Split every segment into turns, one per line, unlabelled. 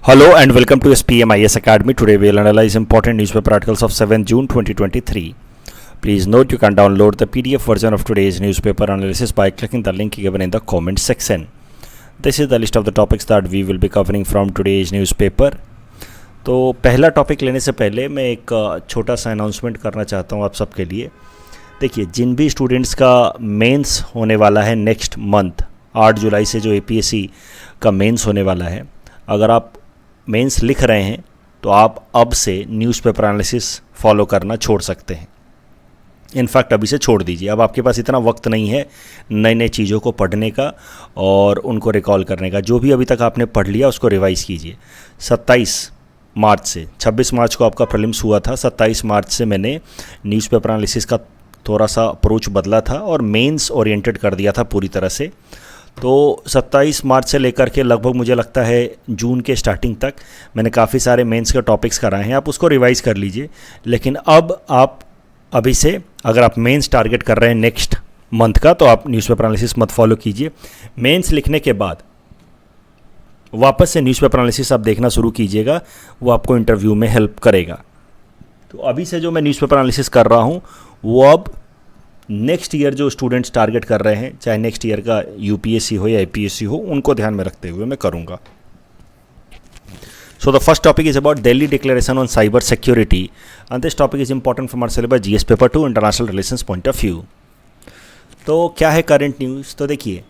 Hello and welcome to SPM IS Academy. Today we will analyze important newspaper articles of 7 June 2023. Please note you can download the PDF version of today's newspaper analysis by clicking the link given in the comment section. This is the list of the topics that we will be covering from today's newspaper. तो पहला topic लेने से पहले मैं एक छोटा सा announcement करना चाहता हूँ आप सबके लिए. देखिए, जिन भी स्टूडेंट्स का मेंस होने वाला है नेक्स्ट मंथ 8 जुलाई से, जो APSC का मेंस होने वाला है, अगर आप मेंस लिख रहे हैं तो आप अब से न्यूज़पेपर एनालिसिस फॉलो करना छोड़ सकते हैं. इनफैक्ट अभी से छोड़ दीजिए. अब आपके पास इतना वक्त नहीं है नई नई चीज़ों को पढ़ने का और उनको रिकॉल करने का. जो भी अभी तक आपने पढ़ लिया उसको रिवाइज़ कीजिए. 27 मार्च से 26 मार्च को आपका प्रीलिम्स हुआ था. 27 मार्च से मैंने न्यूज़पेपर एनालिसिस का थोड़ा सा अप्रोच बदला था और मेंस ओरिएंटेड कर दिया था पूरी तरह से. तो 27 मार्च से लेकर के लगभग मुझे लगता है जून के स्टार्टिंग तक मैंने काफ़ी सारे मेंस के टॉपिक्स कराए हैं. आप उसको रिवाइज़ कर लीजिए. लेकिन अब आप अभी से अगर आप मेंस टारगेट कर रहे हैं नेक्स्ट मंथ का, तो आप न्यूज़पेपर एनालिसिस मत फॉलो कीजिए. मेंस लिखने के बाद वापस से न्यूज़पेपर एनालिसिस आप देखना शुरू कीजिएगा. वो आपको इंटरव्यू में हेल्प करेगा. तो अभी से जो मैं न्यूज़पेपर एनालिसिस कर रहा हूँ वो अब नेक्स्ट ईयर जो स्टूडेंट्स टारगेट कर रहे हैं, चाहे नेक्स्ट ईयर का UPSC हो या APSC हो, उनको ध्यान में रखते हुए मैं करूँगा. So the first topic is about Delhi Declaration on Cyber Security, and this topic is important from our syllabus GS paper 2 international relations point of view. तो क्या है करंट न्यूज़? तो देखिए,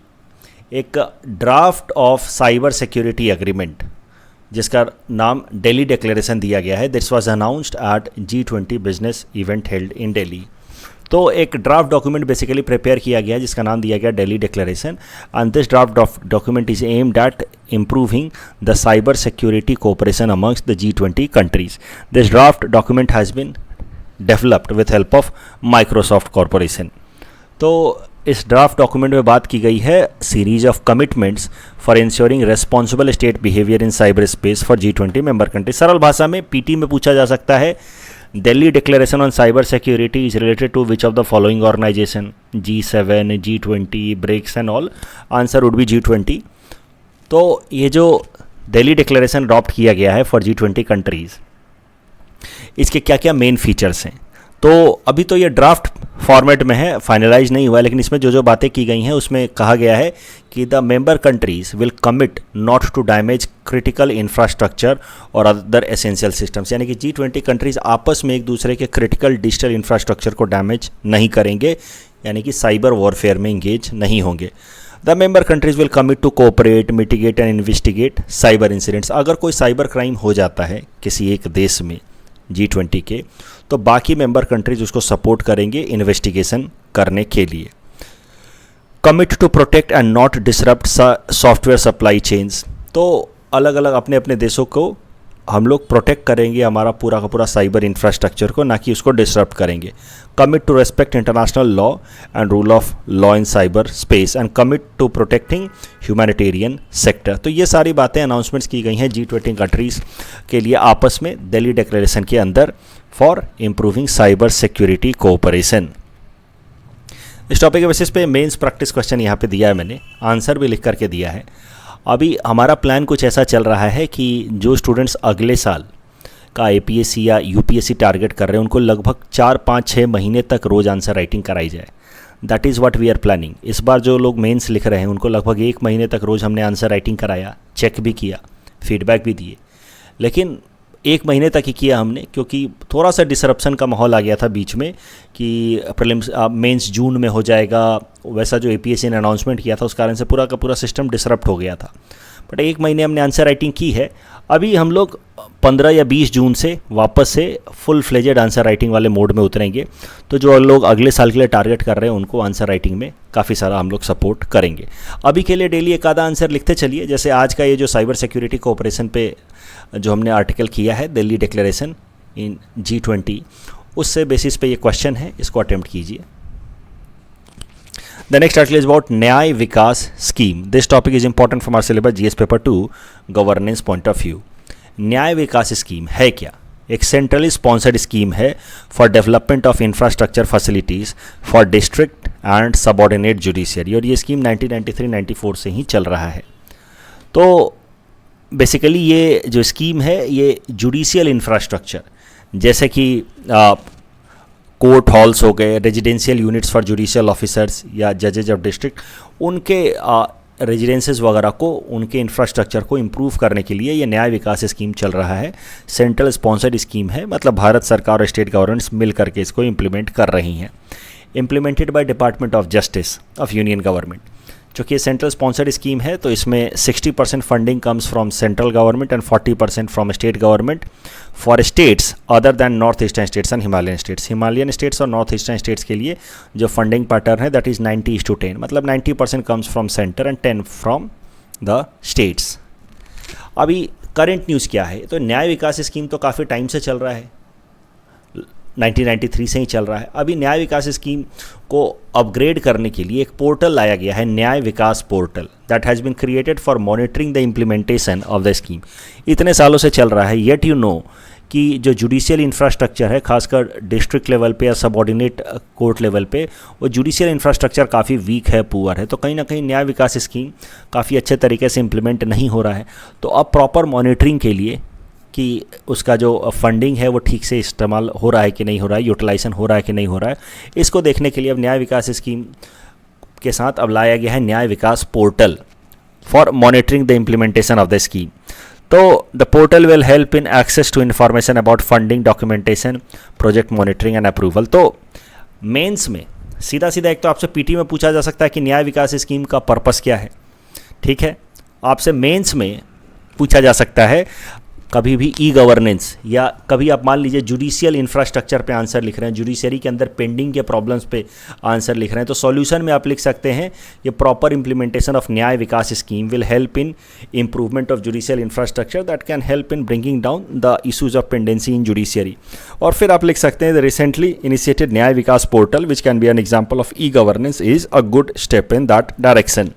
एक draft of cyber security agreement जिसका नाम Delhi declaration दिया गया है, this was announced at G20 business event held in Delhi. तो एक ड्राफ्ट डॉक्यूमेंट बेसिकली प्रिपेयर किया गया जिसका नाम दिया गया Delhi declaration, and this draft document is aimed at improving the cyber security cooperation amongst the G20 countries. This draft document has been developed with help of Microsoft Corporation. तो इस draft document में बात की गई है series of commitments for ensuring responsible state behaviour in cyber space for G20 member country. सरल भाषा में PT में पूछा जा सकता है, Delhi Declaration on Cyber Security is related to which of the following organization? G7, G20, BRICS and all. Answer would be G20. तो ये जो दिल्ली डिक्लेरेशन अडॉप्ट किया गया है फॉर G20 कंट्रीज़, इसके क्या क्या मेन फीचर्स हैं? तो अभी तो ये ड्राफ्ट फॉर्मेट में है, फाइनलाइज नहीं हुआ है, लेकिन इसमें जो जो बातें की गई हैं उसमें कहा गया है कि the member countries will commit not to damage critical infrastructure और अदर एसेंशियल सिस्टम्स. यानी कि G20 कंट्रीज आपस में एक दूसरे के क्रिटिकल डिजिटल इंफ्रास्ट्रक्चर को डैमेज नहीं करेंगे, यानी कि साइबर वॉरफेयर में इंगेज नहीं होंगे. The member countries will commit to cooperate, mitigate and investigate cyber incidents. अगर कोई साइबर क्राइम हो जाता है किसी एक देश में G20 के, तो बाकी मेंबर कंट्रीज उसको सपोर्ट करेंगे इन्वेस्टिगेशन करने के लिए. Commit to protect and not disrupt software supply chains. तो अलग अलग अपने अपने देशों को हम लोग प्रोटेक्ट करेंगे, हमारा पूरा का पूरा साइबर इंफ्रास्ट्रक्चर को, ना कि उसको डिसरप्ट करेंगे. Commit to respect international law and rule of law in cyber space and commit to protecting humanitarian sector. तो ये सारी बातें अनाउंसमेंट्स की गई हैं G20 कंट्रीज़ के लिए आपस में दिल्ली डिक्लेरेशन के अंदर for improving cyber security cooperation. इस टॉपिक के बेसिस पे मेंस प्रैक्टिस क्वेश्चन यहाँ पे दिया है मैंने, आंसर भी लिख करके दिया है. अभी हमारा प्लान कुछ ऐसा चल रहा है कि जो स्टूडेंट्स अगले साल का APSC या UPSC टारगेट कर रहे हैं उनको लगभग 4-5-6 महीने तक रोज़ आंसर राइटिंग कराई जाए. That is what we are planning. इस बार जो लोग मेंस लिख रहे हैं उनको लगभग 1 महीने तक रोज़ हमने आंसर राइटिंग कराया, चेक भी किया, फीडबैक भी दिए. लेकिन 1 महीने तक ही किया हमने, क्योंकि थोड़ा सा डिसरप्शन का माहौल आ गया था बीच में कि प्रीलिम्स मेंस जून में हो जाएगा. वैसा जो APSC ने अनाउंसमेंट किया था उस कारण से पूरा का पूरा सिस्टम डिसरप्ट हो गया था. बट 1 महीने हमने आंसर राइटिंग की है. अभी हम लोग 15 या 20 जून से वापस से फुल फ्लेजेड आंसर राइटिंग वाले मोड में उतरेंगे. तो जो लोग अगले साल के लिए टारगेट कर रहे हैं उनको आंसर राइटिंग में काफ़ी सारा हम लोग सपोर्ट करेंगे. अभी के लिए डेली एक आधा आंसर लिखते चलिए. जैसे आज का ये जो साइबर सिक्योरिटी कोऑपरेशन पे जो हमने आर्टिकल किया है दिल्ली डिक्लेरेशन इन G20, उससे बेसिस पे ये क्वेश्चन है, इसको अटेम्प्ट कीजिए. The next article is about न्याय Vikas scheme. This topic is important from our syllabus GS paper 2 governance point of view. न्याय विकास स्कीम है क्या? एक सेंट्रली स्पॉन्सर्ड स्कीम है for development of infrastructure facilities for district and subordinate judiciary, और ये scheme 1993-94 से ही चल रहा है. तो बेसिकली ये जो स्कीम है ये जुडिशियल इंफ्रास्ट्रक्चर, जैसे कि कोर्ट हॉल्स हो गए, residential units for judicial officers या जजेज ऑफ डिस्ट्रिक्ट, उनके रेजिडेंसेस वगैरह को, उनके इंफ्रास्ट्रक्चर को इम्प्रूव करने के लिए ये न्याय विकास स्कीम चल रहा है। सेंट्रल स्पॉन्सर्ड स्कीम है, मतलब भारत सरकार और स्टेट गवर्नमेंट्स मिल करके इसको इम्प्लीमेंट कर रही हैं। Implemented by department of justice of union government. चूँकि ये सेंट्रल स्पॉन्सर्ड स्कीम है तो इसमें 60% funding comes from central government and 40% from state government for states other than north eastern states and Himalayan states. Himalayan states और north eastern states के लिए जो funding pattern है दैट इज़ 90:10, मतलब 90% comes from centre and 10 from the states. अभी current news क्या है? तो न्याय विकास स्कीम तो काफ़ी टाइम से चल रहा है, 1993 से ही चल रहा है। अभी न्याय विकास स्कीम को अपग्रेड करने के लिए एक पोर्टल लाया गया है, Nyaya Vikas portal, that has been created for monitoring the implementation of the scheme. इतने सालों से चल रहा है, येट यू नो कि जो जुडिशियल इंफ्रास्ट्रक्चर है, खासकर डिस्ट्रिक्ट लेवल पे या सबऑर्डिनेट कोर्ट लेवल पे, वो जुडिशियल इंफ्रास्ट्रक्चर काफ़ी वीक है, पुअर है। तो कहीं ना कहीं न्याय विकास स्कीम काफ़ी अच्छे तरीके से इम्प्लीमेंट नहीं हो रहा है। तो अब प्रॉपर मॉनिटरिंग के लिए कि उसका जो फंडिंग है वो ठीक से इस्तेमाल हो रहा है कि नहीं हो रहा है, यूटिलाइजेशन हो रहा है कि नहीं हो रहा है, इसको देखने के लिए अब न्याय विकास स्कीम के साथ अब लाया गया है Nyaya Vikas portal for monitoring the implementation of the scheme. तो the portal will help in access to information about funding, documentation, project monitoring and approval. तो मेंस में सीधा सीधा एक तो आपसे पीटी में पूछा जा सकता है कि न्याय विकास स्कीम का पर्पस क्या है, ठीक है। आपसे मेंस में पूछा जा सकता है कभी भी ई गवर्नेंस, या कभी आप मान लीजिए जुडिशियल इंफ्रास्ट्रक्चर पे आंसर लिख रहे हैं, जुडिशरी के अंदर पेंडिंग के प्रॉब्लम्स पे आंसर लिख रहे हैं, तो सॉल्यूशन में आप लिख सकते हैं ये proper implementation of Nyaya Vikas scheme will help in improvement of judicial infrastructure that can help in bringing down the issues of pendency in judiciary. और फिर आप लिख सकते हैं the recently initiated Nyaya Vikas portal which can be an example of e governance is a good step in that direction.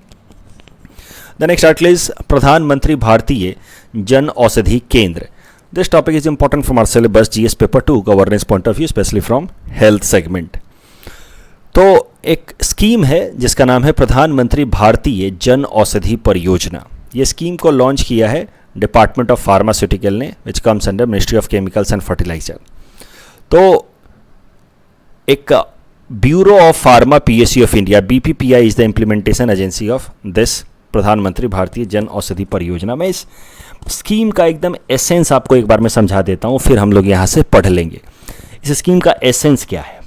The next article is प्रधानमंत्री भारतीय जन औषधि केंद्र। This topic is important from our syllabus GS paper 2 governance point of view, especially from health segment. तो एक scheme है जिसका नाम है प्रधानमंत्री भारतीय जन औषधि परियोजना। ये स्कीम को लॉन्च किया है डिपार्टमेंट ऑफ फार्मास्यूटिकल ने, which comes under ministry of chemicals and fertiliser. तो एक bureau of pharma PSU of India, BPPI is the implementation agency of this प्रधानमंत्री भारतीय जन औषधि परियोजना। मैं इस स्कीम का एकदम एसेंस आपको एक बार मैं समझा देता हूँ, फिर हम लोग यहाँ से पढ़ लेंगे इस स्कीम का एसेंस क्या है,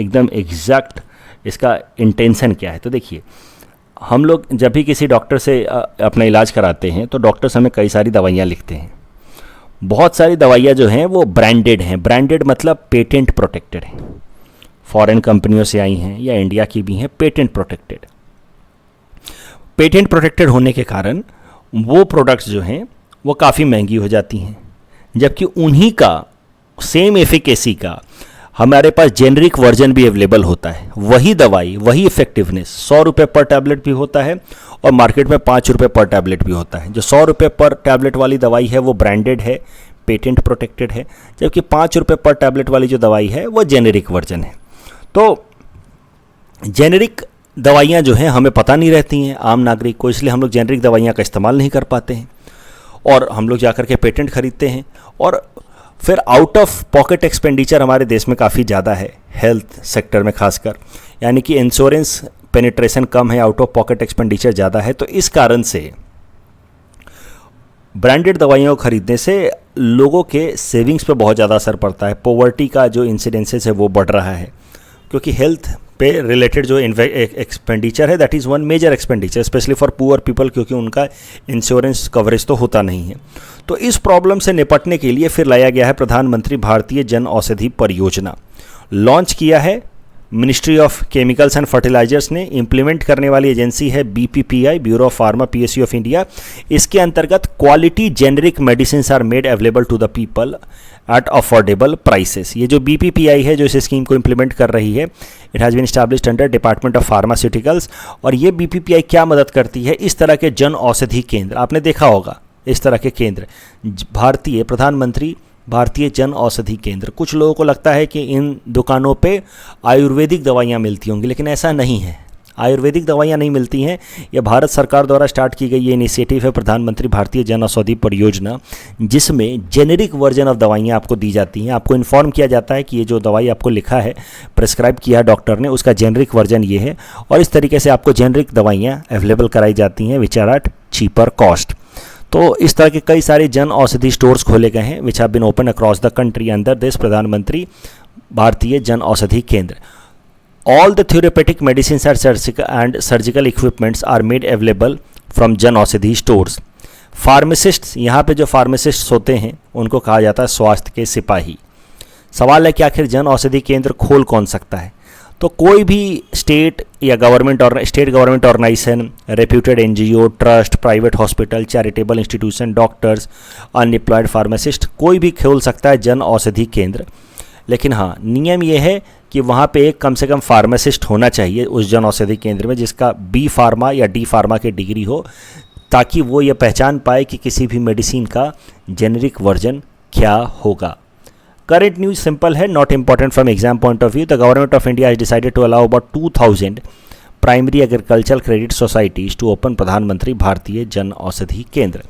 एकदम एग्जैक्ट इसका इंटेंशन क्या है। तो देखिए, हम लोग जब भी किसी डॉक्टर से अपना इलाज कराते हैं तो डॉक्टर्स हमें कई सारी दवाइयाँ लिखते हैं। बहुत सारी दवाइयाँ जो हैं वो ब्रांडेड हैं। ब्रांडेड मतलब पेटेंट प्रोटेक्टेड हैं, फॉरेन कंपनियों से आई हैं या इंडिया की भी हैं, पेटेंट प्रोटेक्टेड। पेटेंट प्रोटेक्टेड होने के कारण वो प्रोडक्ट्स जो हैं वो काफ़ी महंगी हो जाती हैं, जबकि उन्हीं का सेम एफिकेसी का हमारे पास जेनरिक वर्जन भी अवेलेबल होता है। वही दवाई, वही इफेक्टिवनेस 100 रुपये पर टैबलेट भी होता है और मार्केट में 5 रुपये पर टैबलेट भी होता है। जो 100 रुपये पर टैबलेट वाली दवाई है वो ब्रांडेड है, पेटेंट प्रोटेक्टेड है, जबकि 5 रुपये पर टैबलेट वाली जो दवाई है वो जेनरिक वर्जन है। तो जेनरिक दवाइयाँ जो हैं हमें पता नहीं रहती हैं आम नागरिक को, इसलिए हम लोग जेनरिक दवाइयाँ का इस्तेमाल नहीं कर पाते हैं और हम लोग जाकर के पेटेंट खरीदते हैं। और फिर आउट ऑफ पॉकेट एक्सपेंडिचर हमारे देश में काफ़ी ज़्यादा है हेल्थ सेक्टर में खासकर, यानी कि इंश्योरेंस पेनिट्रेशन कम है, आउट ऑफ पॉकेट एक्सपेंडिचर ज़्यादा है। तो इस कारण से ब्रांडेड दवाइयों को खरीदने से लोगों के सेविंग्स पे बहुत ज़्यादा असर पड़ता है। पॉवर्टी का जो इंसिडेंसेस है वो बढ़ रहा है, क्योंकि हेल्थ पे रिलेटेड जो एक्सपेंडिचर है that is one major expenditure specially for poor people, क्योंकि उनका इंश्योरेंस कवरेज तो होता नहीं है। तो इस प्रॉब्लम से निपटने के लिए फिर लाया गया है प्रधानमंत्री भारतीय जन औषधि परियोजना। लॉन्च किया है ministry of chemicals and fertilisers ने। इम्प्लीमेंट करने वाली एजेंसी है BPPI, bureau of pharma PSU of India. इसके अंतर्गत quality generic medicine are made available to the people at affordable prices. ये जो BPPI है जो इस स्कीम को इम्प्लीमेंट कर रही है, it has been established under department of pharmaceuticals. और ये BPPI क्या मदद करती है, इस तरह के जन औषधि केंद्र आपने देखा होगा, इस तरह के केंद्र भारतीय प्रधानमंत्री भारतीय जन औषधि केंद्र। कुछ लोगों को लगता है कि इन दुकानों पे आयुर्वेदिक दवाइयाँ मिलती होंगी, लेकिन ऐसा नहीं है। आयुर्वेदिक दवाइयाँ नहीं मिलती हैं। यह भारत सरकार द्वारा स्टार्ट की गई ये इनिशिएटिव है प्रधानमंत्री भारतीय जन औषधि परियोजना, जिसमें जेनेरिक वर्जन ऑफ दवाइयाँ आपको दी जाती हैं। आपको इन्फॉर्म किया जाता है कि ये जो दवाई आपको लिखा है, प्रिस्क्राइब किया है डॉक्टर ने, उसका जेनेरिक वर्जन ये है, और इस तरीके से आपको जेनेरिक दवाइयाँ अवेलेबल कराई जाती हैं which are at cheaper cost. तो इस तरह के कई सारे जन औषधि स्टोर्स खोले गए हैं which have been open across the country under this प्रधानमंत्री भारतीय Jan Aushadhi Kendra. All the therapeutic medicine and surgical equipments are made available from Jan Aushadhi stores. Pharmacists, यहाँ पे जो फार्मासिस्ट्स होते हैं उनको कहा जाता है स्वास्थ्य के सिपाही। सवाल है कि आखिर जन औषधि केंद्र खोल कौन सकता है? तो कोई भी स्टेट या गवर्नमेंट और state government organisation, reputed NGO, trust, private hospital, charitable institution, doctors, unemployed pharmacist, कोई भी खोल सकता है जन औषधि केंद्र। लेकिन हाँ, नियम ये है कि वहाँ पे एक कम से कम फार्मासिस्ट होना चाहिए उस जन औषधि केंद्र में जिसका बी फार्मा या डी फार्मा की डिग्री हो, ताकि वो ये पहचान पाए कि किसी भी मेडिसिन का जेनेरिक वर्जन क्या होगा। Current news simple है, not important from exam point of view. The government of India has decided to allow about 2000 primary agriculture credit societies to open प्रधानमंत्री भारतीय जन औषधि केंद्र।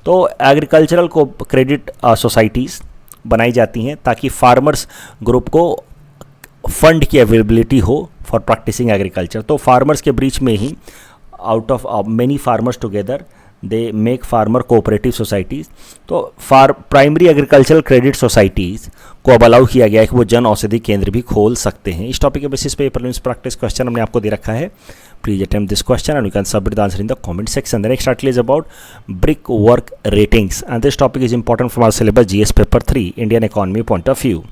तो एग्रीकल्चरल को क्रेडिट सोसाइटीज़ बनाई जाती हैं ताकि फार्मर्स ग्रुप को फंड की अवेलेबिलिटी हो फॉर प्रैक्टिसिंग एग्रीकल्चर। तो फार्मर्स के बीच में ही out of many farmers together they make farmer cooperative societies. तो प्राइमरी एग्रीकल्चरल क्रेडिट सोसाइटीज़ को अब अलाउ किया गया है कि वो जन औषधि केंद्र भी खोल सकते हैं। इस टॉपिक के बेसिस पे प्रीलिम्स प्रैक्टिस क्वेश्चन हमने आपको दे रखा है। Please attempt this question and you can submit the answer in the comment section. The next article is about Brickwork ratings and this topic is important for our syllabus GS paper 3 Indian economy point of view.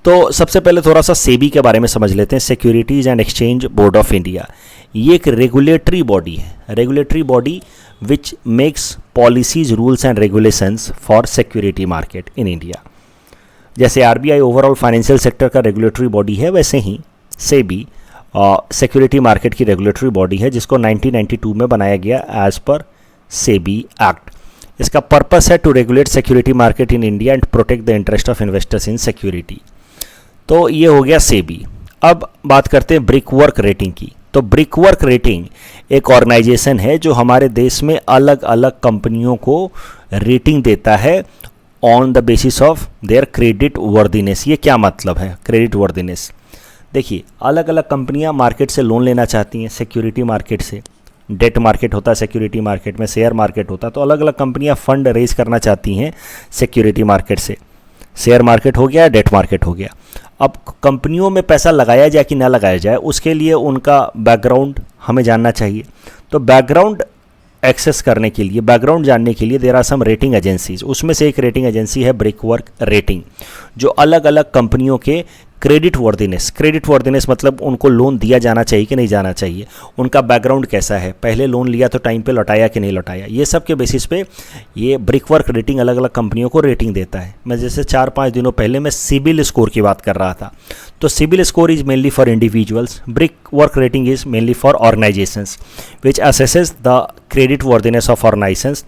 तो सबसे पहले थोड़ा सा सेबी के बारे में समझ लेते हैं, securities and exchange board of India. ये एक रेगुलेटरी बॉडी है, regulatory body which makes policies, rules and regulations for security market in India. जैसे आरबीआई ओवरऑल फाइनेंशियल सेक्टर का रेगुलेटरी बॉडी है, वैसे ही सेबी सिक्योरिटी मार्केट की रेगुलेटरी बॉडी है जिसको 1992 में बनाया गया एज पर सेबी एक्ट। इसका पर्पस है to regulate security market in India and protect the interest of investors in security. तो ये हो गया सेबी। अब बात करते हैं ब्रिक वर्क रेटिंग की। तो ब्रिक वर्क रेटिंग एक ऑर्गेनाइजेशन है जो हमारे देश में अलग अलग कंपनियों को रेटिंग देता है on the basis of their credit worthiness. ये क्या मतलब है क्रेडिट वर्दीनेस? देखिए, अलग अलग कंपनियां मार्केट से लोन लेना चाहती हैं, सिक्योरिटी मार्केट से। डेट मार्केट होता है सिक्योरिटी मार्केट में, शेयर मार्केट होता है। तो अलग अलग कंपनियां फंड रेज करना चाहती हैं सिक्योरिटी मार्केट से। शेयर मार्केट हो गया, डेट मार्केट हो गया। अब कंपनियों में पैसा लगाया जाए कि ना लगाया जाए, उसके लिए उनका बैकग्राउंड हमें जानना चाहिए। तो बैकग्राउंड एक्सेस करने के लिए, बैकग्राउंड जानने के लिए there are some rating agencies. उसमें से एक रेटिंग एजेंसी है ब्रिक वर्क रेटिंग, जो अलग अलग कंपनियों के क्रेडिट वर्दीनेस मतलब उनको लोन दिया जाना चाहिए कि नहीं जाना चाहिए, उनका बैकग्राउंड कैसा है, पहले लोन लिया तो टाइम पे लौटाया कि नहीं लौटाया, ये सब के बेसिस पे ये ब्रिक वर्क रेटिंग अलग अलग कंपनियों को रेटिंग देता है। मैं जैसे 4-5 दिनों पहले मैं सिबिल स्कोर की बात कर रहा था। तो CIBIL score is mainly for individuals, brick work rating is mainly for organisations which assesses the credit worthiness of organisations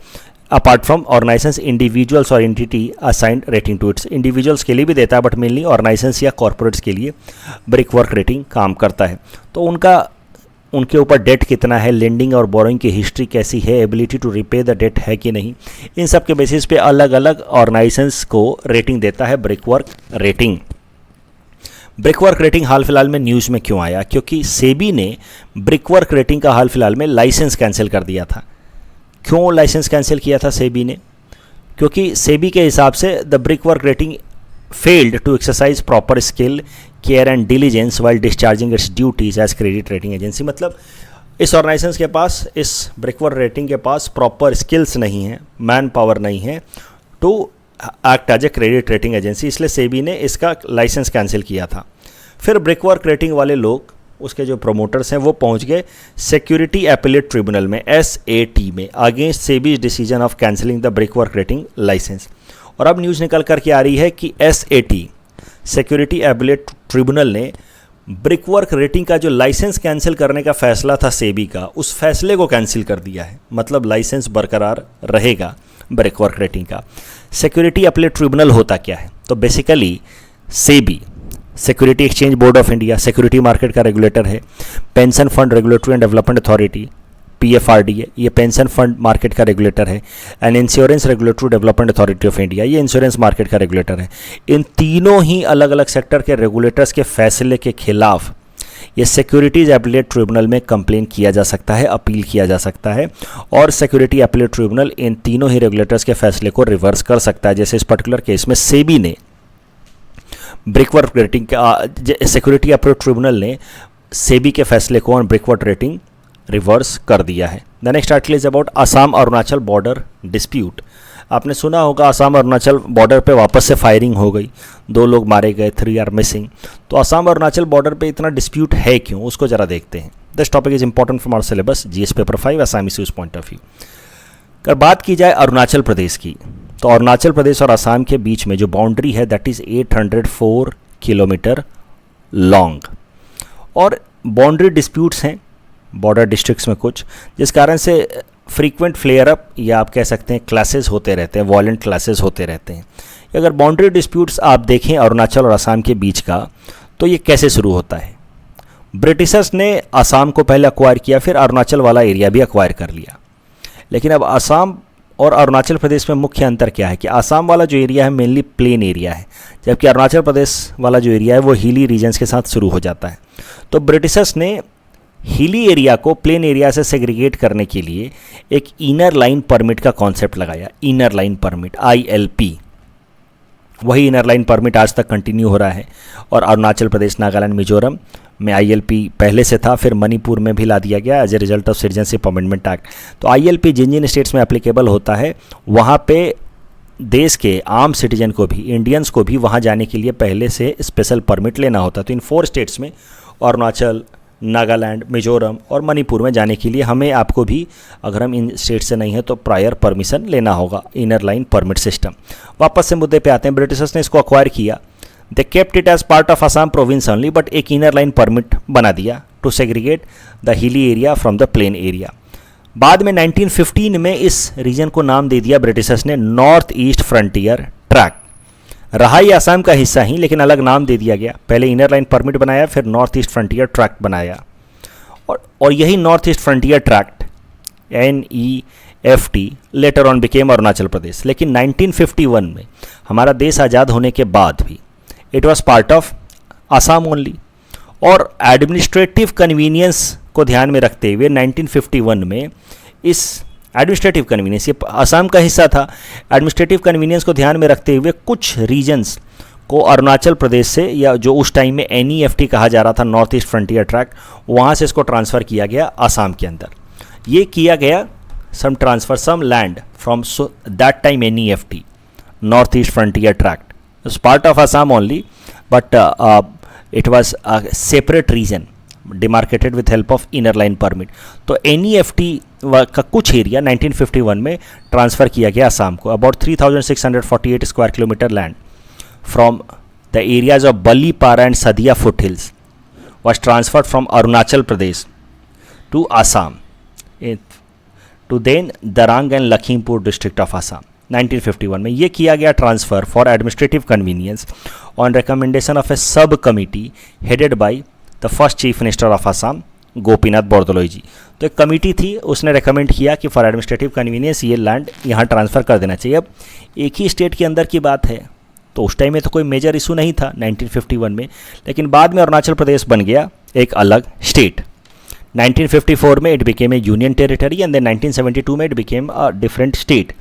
apart from organisations, individuals और entity assigned rating to its. Individuals के लिए भी देता है बट मेनली ऑर्गेनाइजेशंस या corporates के लिए brick work rating काम करता है। तो उनके ऊपर डेट कितना है, लेंडिंग और बोरोइंग की हिस्ट्री कैसी है, ability to repay the debt है कि नहीं, इन सब के बेसिस पे अलग अलग ऑर्गेनाइजेशंस को रेटिंग देता है brick work rating. Brick work rating हाल फिलहाल में न्यूज़ में क्यों आया? क्योंकि सेबी ने ब्रिक वर्क रेटिंग का हाल फिलहाल में लाइसेंस कैंसिल कर दिया था। क्यों लाइसेंस कैंसिल किया था सेबी ने? क्योंकि सेबी के हिसाब से the brick work rating failed to exercise proper skill, care and diligence while discharging its duties as credit rating agency. मतलब इस ऑर्गेनाइजेशन के पास, इस ब्रिक वर्क रेटिंग के पास प्रॉपर स्किल्स नहीं है, मैन पावर नहीं है to act as a credit rating agency, इसलिए सेबी ने इसका लाइसेंस कैंसिल किया था। फिर ब्रिक वर्क रेटिंग वाले लोग, उसके जो प्रोमोटर्स हैं, वो पहुंच गए सिक्योरिटी एपेलेट ट्रिब्यूनल में, SAT में, against SEBI's decision of cancelling the brick work rating licence. और अब न्यूज़ निकल करके आ रही है कि SAT सिक्योरिटी एपेलेट ट्रिब्यूनल ने ब्रिक वर्क रेटिंग का जो लाइसेंस कैंसिल करने का फैसला था सेबी का, उस फैसले को कैंसिल कर दिया है। मतलब लाइसेंस बरकरार रहेगा ब्रिक वर्क रेटिंग का। सिक्योरिटी एपेलेट ट्रिब्यूनल होता क्या है? तो basically SEBI security exchange board of India security market का रेगुलेटर है। Pension fund regulatory and development authority PFRD है, ये पेंशन फंड मार्केट का रेगुलेटर है। And insurance regulatory development authority of India, ये इंश्योरेंस मार्केट का रेगुलेटर है। इन तीनों ही अलग अलग सेक्टर के रेगुलेटर्स के फैसले के खिलाफ ये सिक्योरिटीज एपीलेट ट्रिब्यूनल में कंप्लेन किया जा सकता है, अपील किया जा सकता है, और सिक्योरिटी एपीलेट ट्रिब्यूनल इन तीनों ही रेगुलेटर्स के फैसले को रिवर्स कर सकता है। जैसे इस पर्टिकुलर केस में सेबी ने ब्रिकवर्थ रेटिंग सिक्योरिटी एपीलेट ट्रिब्यूनल ने सेबी के फैसले को ऑन ब्रिकवर्थ रेटिंग रिवर्स कर दिया है। The next article is about Assam Arunachal border dispute. आपने सुना होगा असम अरुणाचल बॉर्डर पे वापस से फायरिंग हो गई, 2 लोग मारे गए, 3 आर मिसिंग। तो असम अरुणाचल बॉर्डर पे इतना डिस्प्यूट है क्यों, उसको जरा देखते हैं। This topic is important from our syllabus GS paper 5 Assam issues point of view. अगर बात की जाए अरुणाचल प्रदेश की, तो अरुणाचल प्रदेश और असम के बीच में जो बाउंड्री है दैट इज़ 804 किलोमीटर लॉन्ग, और बाउंड्री डिस्प्यूट्स हैं बॉर्डर डिस्ट्रिक्ट्स में कुछ, जिस कारण से फ्रीक्वेंट फ्लेयर अप या आप कह सकते हैं क्लासेस होते रहते हैं, वॉयलेंट क्लासेस होते रहते हैं। अगर बाउंड्री डिस्प्यूट्स आप देखें अरुणाचल और असम के बीच का, तो ये कैसे शुरू होता है। ब्रिटिशर्स ने असम को पहले अक्वायर किया, फिर अरुणाचल वाला एरिया भी अक्वायर कर लिया। लेकिन अब असम और अरुणाचल प्रदेश में मुख्य अंतर क्या है कि असम वाला जो एरिया है मेनली प्लेन एरिया है, जबकि अरुणाचल प्रदेश वाला जो एरिया है वो हिली रीजन्स के साथ शुरू हो जाता है। तो ब्रिटिशर्स ने हिली एरिया को प्लेन एरिया से सेग्रीगेट करने के लिए एक इनर लाइन परमिट का कॉन्सेप्ट लगाया, इनर लाइन परमिट ILP। वही इनर लाइन परमिट आज तक कंटिन्यू हो रहा है, और अरुणाचल प्रदेश, नागालैंड, मिजोरम में ILP पहले से था, फिर मणिपुर में भी ला दिया गया as a result of citizenship amendment act. तो ILP जिन जिन स्टेट्स में एप्लीकेबल होता है, वहाँ पे देश के आम सिटीजन को भी, इंडियंस को भी वहाँ जाने के लिए पहले से स्पेशल परमिट लेना होता है। तो इन 4 स्टेट्स में अरुणाचल, नागालैंड, मिजोरम और मणिपुर में जाने के लिए हमें, आपको भी, अगर हम इन स्टेट से नहीं है तो प्रायर परमिशन लेना होगा, इनर लाइन परमिट सिस्टम। वापस से मुद्दे पे आते हैं, ब्रिटिशर्स ने इसको अक्वायर किया, they kept it as part of Assam province only, but एक इनर लाइन परमिट बना दिया to segregate the hilly area from the plain area. बाद में 1915 में इस रीजन को नाम दे दिया ब्रिटिशर्स ने नॉर्थ ईस्ट फ्रंटियर ट्रैक। रहा ये असम का हिस्सा ही, लेकिन अलग नाम दे दिया गया। पहले इनर लाइन परमिट बनाया, फिर नॉर्थ ईस्ट फ्रंटियर ट्रैक्ट बनाया, और यही north east frontier tract NEFT later on became Arunachal Pradesh. लेकिन 1951 में हमारा देश आज़ाद होने के बाद भी it was part of Assam only, और एडमिनिस्ट्रेटिव कन्वीनियंस को ध्यान में रखते हुए 1951 में इस एडमिनिस्ट्रेटिव कन्वीनियंस, ये असम का हिस्सा था, एडमिनिस्ट्रेटिव कन्वीनियंस को ध्यान में रखते हुए कुछ रीजन्स को अरुणाचल प्रदेश से, या जो उस टाइम में NEFT कहा जा रहा था, नॉर्थ ईस्ट फ्रंटियर ट्रैक, वहाँ से इसको ट्रांसफ़र किया गया असम के अंदर। ये किया गया some transfer some land from that time NEFT north east frontier tract is part of Assam only, but it was a separate region demarcated with help of inner line permit. तो NEFT का कुछ एरिया 1951 में transfer किया गया असम को। About 3648 square kilometre land from the areas of Balipara and Sadiya foothills was transferred from Arunachal Pradesh to Assam to then Darrang and Lakhimpur district of Assam. 1951 में ये किया गया transfer for administrative convenience on recommendation of a sub committee headed by the first chief minister of Assam Gopinath Bordoloi ji. तो एक committee थी, उसने recommend किया कि फॉर एडमिनिस्ट्रेटिव कन्वीनियंस ये लैंड यहाँ ट्रांसफ़र कर देना चाहिए। अब एक ही स्टेट के अंदर की बात है, तो उस टाइम में तो कोई मेजर इशू नहीं था 1951 में, लेकिन बाद में अरुणाचल प्रदेश बन गया एक अलग स्टेट। 1954 में it became a union territory and then 1972 में it became a different state.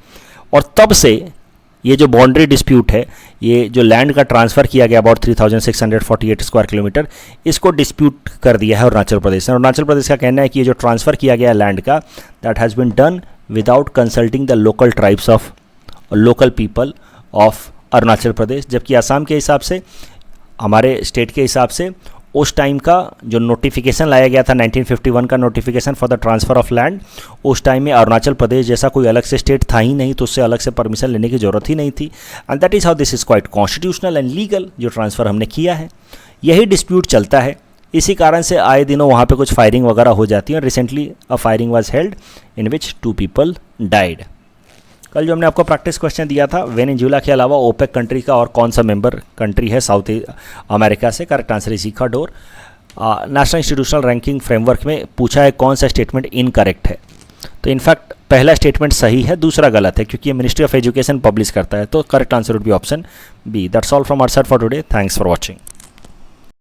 और तब से ये जो बाउंड्री डिस्प्यूट है, ये जो लैंड का ट्रांसफ़र किया गया अबाउट 3648 स्क्वायर किलोमीटर, इसको डिस्प्यूट कर दिया है अरुणाचल प्रदेश ने। अरुणाचल प्रदेश का कहना है कि ये जो ट्रांसफ़र किया गया लैंड का, that has been done without consulting the local tribes of local people of Arunachal Pradesh. जबकि असम के हिसाब से, हमारे स्टेट के हिसाब से, उस टाइम का जो नोटिफिकेशन लाया गया था 1951 का notification for the transfer of land, उस टाइम में अरुणाचल प्रदेश जैसा कोई अलग से स्टेट था ही नहीं, तो उससे अलग से परमिशन लेने की ज़रूरत ही नहीं थी। And that is how this is quite constitutional and legal, जो ट्रांसफ़र हमने किया है। यही डिस्प्यूट चलता है, इसी कारण से आए दिनों वहाँ पे कुछ फायरिंग वगैरह हो जाती है। Recently a firing was held in which 2 people died. कल जो हमने आपको प्रैक्टिस क्वेश्चन दिया था, वेनेजुएला के अलावा ओपेक कंट्री का और कौन सा मेंबर कंट्री है साउथ अमेरिका से, correct answer is Ecuador. National institutional ranking framework में पूछा है कौन सा स्टेटमेंट इनकरेक्ट है, तो इनफैक्ट पहला स्टेटमेंट सही है, दूसरा गलत है क्योंकि ये मिनिस्ट्री ऑफ एजुकेशन पब्लिश करता है, तो correct answer would be option B. That's all from our side for today, thanks for watching.